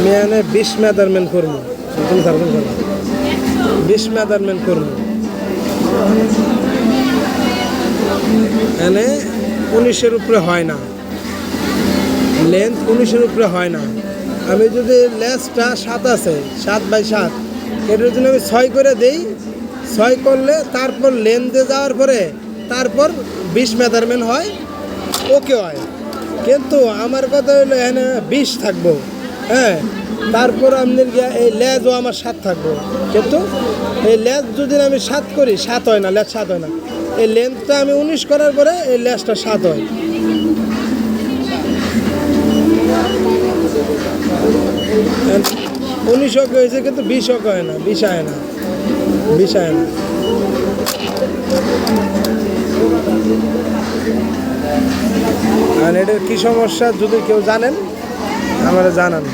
আমি এনে 20 মেজারমেন্ট করবো, 20 মেজারমেন্ট করবো, এনে 19-এর উপরে হয় না, লেন্থ 19-এর উপরে হয় না। আমি যদি লেসটা 7 আছে, 7x7, এটার জন্য আমি 6 করে দেই। 6 করলে তারপর লেন্থে যাওয়ার পরে তারপর 20 মেজারমেন্ট হয়, ওকে হয়। কিন্তু আমার কথা হলো এখানে 20 থাকবো, হ্যাঁ, তারপর আপনার এই লেজও আমার 7 থাকবো। কিন্তু এই লেজ যদি আমি 7 করি, 7 হয় না, লেজ 7 হয় না। এই লেন্থটা আমি 19 করার পরে এই লেজটা 7 হয়। 19 অঙ্ক হয়েছে, কিন্তু 20 অঙ্ক হয় না, 20 হয় না, 20 হয় না। আর এটার কী সমস্যা যদি কেউ জানেন, আমাকে জানান।